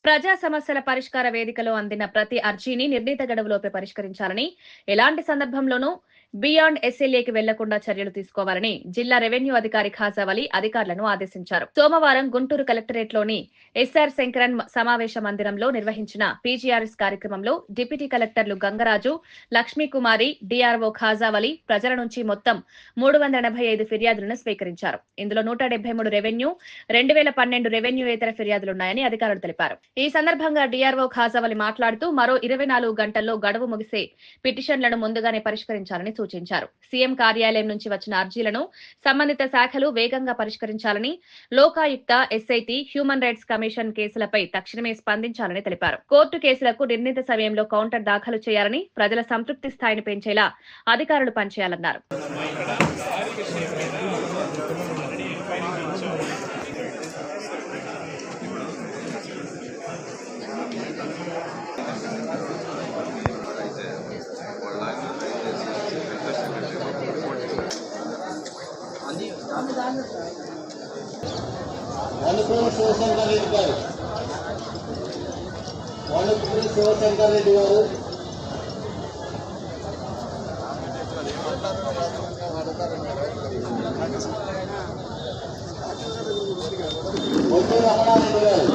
ప్రజా సమస్యల పరిష్కార వేదికలో అందిన ప్రతి అర్జీని నిర్ణీత గడువులోపే పరిష్కరించాలని, ఎలాంటి సందర్భంలోనూ బియాండ్ ఎస్ఎల్ఏకి వెళ్లకుండా చర్యలు తీసుకోవాలని జిల్లా రెవెన్యూ అధికారి ఖాజావలి అధికారులను ఆదేశించారు. సోమవారం గుంటూరు కలెక్టరేట్లోని ఎస్ఆర్ శంకరన్ సమావేశ మందిరంలో నిర్వహించిన పీజీఆర్ఎస్ కార్యక్రమంలో డిప్యూటీ కలెక్టర్లు గంగరాజు, లక్ష్మీకుమారి, డిఆర్ఓ ఖాజావలి ప్రజల నుంచి మొత్తం 385 ఫిర్యాదులను స్వీకరించారు. ఇందులో 173 రెవెన్యూ, 2012 రెవెన్యూయేతర ఫిర్యాదులున్నాయని అధికారులు తెలిపారు. ఈ సందర్భంగా డిఆర్ఓ ఖాజావలి మాట్లాడుతూ మరో 24 గంటల్లో గడువు ముగిసే పిటిషన్లను ముందుగానే పరిష్కరించాలని సూచించారు. సీఎం కార్యాలయం నుంచి వచ్చిన అర్జీలను సంబంధిత శాఖలు వేగంగా పరిష్కరించాలని, Lokayukta, SIT, human rights commission కేసులపై తక్షణమే స్పందించాలని తెలిపారు. కోర్టు కేసులకు నిర్ణీత సమయంలో కౌంటర్ దాఖలు చేయాలని, ప్రజల సంతృప్తి స్థాయిని పెంచేలా అధికారులు పనిచేయాలన్నారు. శివశంకర్ రెడ్డి గారు, శివశంకర్ రెడ్డి గారు, రమణారెడ్డి గారు,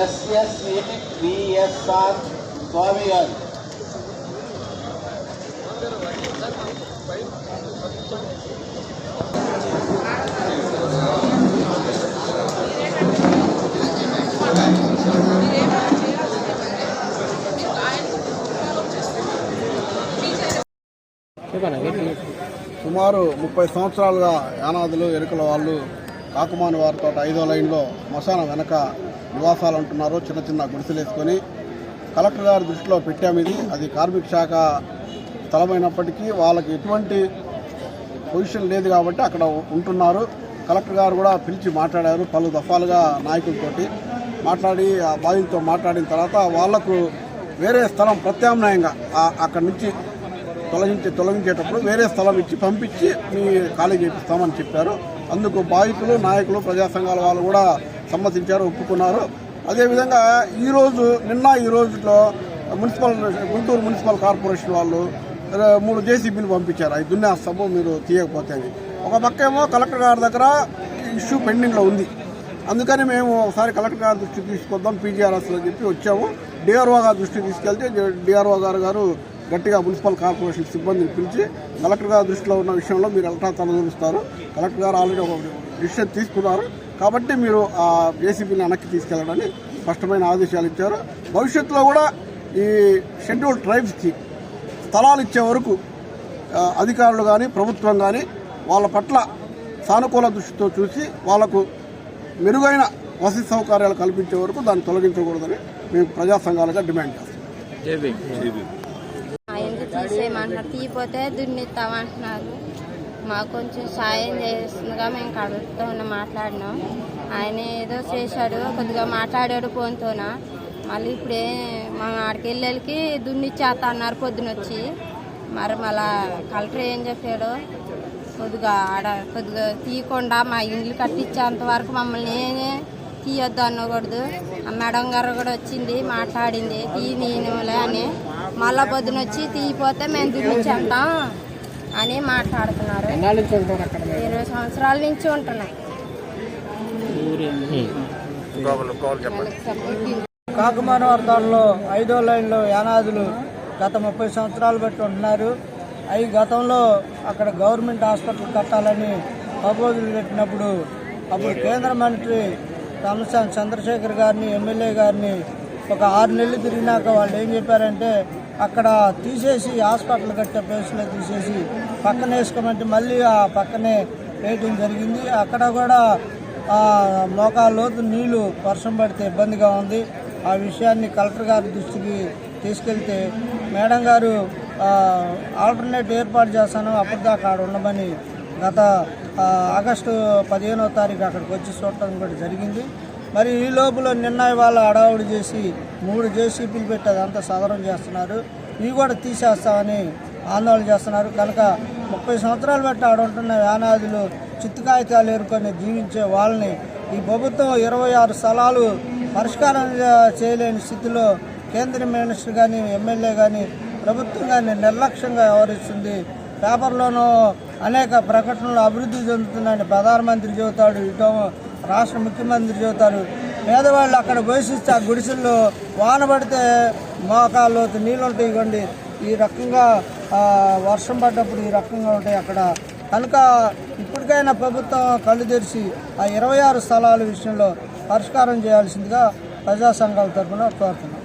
SSVSR స్వామి గారు, సుమారు 30 సంవత్సరాలుగా యానాదులు ఎరుకల వాళ్ళు కాకుమాని వారితో 5వ లైన్లో శ్మశానం వెనక నివాసాలు అంటున్నారు. చిన్న చిన్న గుడిసెలు వేసుకొని కలెక్టర్ గారి దృష్టిలో పెట్టాము. అది కార్మిక శాఖ స్థలమైనప్పటికీ వాళ్ళకి ఎటువంటి పొజిషన్ లేదు కాబట్టి అక్కడ ఉంటున్నారు. కలెక్టర్ గారు కూడా పిలిచి మాట్లాడారు. పలు దఫాలుగా నాయకులతోటి మాట్లాడి ఆ బాధితులతో మాట్లాడిన తర్వాత వాళ్లకు వేరే స్థలం ప్రత్యామ్నాయంగా అక్కడి నుంచి తొలగించేటప్పుడు వేరే స్థలం ఇచ్చి పంపించి మీ ఖాళీ చేపిస్తామని చెప్పారు. అందుకు బాధితులు, నాయకులు, ప్రజా సంఘాల వాళ్ళు కూడా సమ్మతించారు, ఒప్పుకున్నారు. అదేవిధంగా ఈ రోజులో గుంటూరు మున్సిపల్ కార్పొరేషన్ వాళ్ళు 3 జేసీబీలు పంపించారు. అవి దున్నేస్తాము మీరు తీయకపోతే అని. ఒక పక్కేమో కలెక్టర్ గారి దగ్గర ఇష్యూ పెండింగ్లో ఉంది. అందుకని మేము ఒకసారి కలెక్టర్ గారి దృష్టికి తీసుకొద్దాం పీజీఆర్ఎస్లో చెప్పి వచ్చాము. డిఆర్ఓ గారి దృష్టికి తీసుకెళ్తే డిఆర్ఓ గారు గట్టిగా మున్సిపల్ కార్పొరేషన్ సిబ్బందిని పిలిచి కలెక్టర్ గారి దృష్టిలో ఉన్న విషయంలో మీరు ఎల్టా తలదూరుస్తారు, కలెక్టర్ గారు ఆల్రెడీ ఒక డిసిషన్ తీసుకున్నారు కాబట్టి మీరు ఆ జేసీబీని వెనక్కి తీసుకెళ్లడానికి స్పష్టమైన ఆదేశాలు ఇచ్చారు. భవిష్యత్తులో కూడా ఈ షెడ్యూల్డ్ ట్రైబ్స్కి స్థలాలు ఇచ్చే వరకు అధికారులు కానీ ప్రభుత్వం కానీ వాళ్ళ పట్ల సానుకూల దృష్టితో చూసి వాళ్లకు మెరుగైన వసతి సౌకర్యాలు కల్పించే వరకు దాన్ని తొలగించకూడదని మేము ప్రజా సంఘాలుగా డిమాండ్ చేస్తాం. తీసేయమంటున్నారు, తీయపోతే దున్నిస్తామంటున్నారు. మాకు కొంచెం సాయం చేస్తుందిగా మేము కడుపుతో మాట్లాడినాం. ఆయన ఏదో చేశాడు, కొద్దిగా మాట్లాడాడు ఫోన్తోన. మళ్ళీ ఇప్పుడే మా ఆడికి వెళ్ళేకి దున్నిచ్చేస్తా అన్నారు పొద్దునొచ్చి. మరి మళ్ళా కలెక్టర్ ఏం చెప్పాడు, కొద్దిగా తీయకుండా మా ఇల్లు కట్టించేంత వరకు మమ్మల్ని తీయొద్దు అనకూడదు. ఆ మేడం గారు కూడా వచ్చింది, మాట్లాడింది, తీయనీలే అని. మళ్ళా పొద్దున వచ్చి తీయిపోతే మేము దున్నిచ్చేంటాం అని మాట్లాడుతున్నారు. 20 సంవత్సరాల నుంచి ఉంటున్నాయి. కాకుమాని వర్గాల్లో 5వ లైన్లో యానాదులు గత 30 సంవత్సరాలు బట్టి ఉంటున్నారు. అవి గతంలో అక్కడ గవర్నమెంట్ హాస్పిటల్ కట్టాలని ప్రపోజల్ పెట్టినప్పుడు అప్పుడు కేంద్ర మంత్రి రామస్వామి చంద్రశేఖర్ గారిని, ఎమ్మెల్యే గారిని ఒక 6 నెలలు తిరిగినాక వాళ్ళు ఏం చెప్పారంటే అక్కడ తీసేసి హాస్పిటల్ కట్టే ప్లేస్లో తీసేసి పక్కన వేసుకోమంటే మళ్ళీ ఆ పక్కనే వేయటం జరిగింది. అక్కడ కూడా మోకాళ్ళలోతు నీళ్లు వర్షం పడితే ఇబ్బందిగా ఉంది. ఆ విషయాన్ని కలెక్టర్ గారి దృష్టికి తీసుకెళ్తే మేడం గారు ఆల్టర్నేట్ ఏర్పాటు చేస్తాను, అప్పటిదాకా ఆడ ఉండమని గత ఆగస్టు 15వ తారీఖు అక్కడికి వచ్చి చూడటం కూడా జరిగింది. మరి ఈ లోపల నిన్న వాళ్ళ అడావుడి చేసి 3 జేసీబీలు పెట్టి అదంతా సదరం చేస్తున్నారు. ఇవి కూడా తీసేస్తామని ఆందోళన చేస్తున్నారు. కనుక 30 సంవత్సరాలు బట్టి ఆడ ఉంటున్న యానాదులు చిత్తు కాగితాలు ఏరుకొని జీవించే వాళ్ళని ఈ ప్రభుత్వం 26 స్థలాలు పరిష్కారం చేయలేని స్థితిలో కేంద్ర మినిస్టర్ కానీ ఎమ్మెల్యే కానీ ప్రభుత్వం కానీ నిర్లక్ష్యంగా వ్యవహరిస్తుంది. పేపర్లోనూ అనేక ప్రకటనలు అభివృద్ధి చెందుతున్నాయని ప్రధానమంత్రి చెబుతాడు, ఇటో రాష్ట్ర ముఖ్యమంత్రి చెబుతారు. పేదవాళ్ళు అక్కడ పోషిస్తే ఆ గుడిసెల్లో వాన పడితే మోకాళ్ళలోతు నీళ్ళు ఉంటాయి. ఇవ్వండి ఈ రకంగా వర్షం పడ్డప్పుడు ఈ రకంగా ఉంటాయి అక్కడ. కనుక ఇప్పటికైనా ప్రభుత్వం కళ్ళు తెరిచి ఆ 26 స్థలాల విషయంలో పరిష్కారం చేయాల్సిందిగా ప్రజా సంఘాల తరఫున కోరుతున్నాం.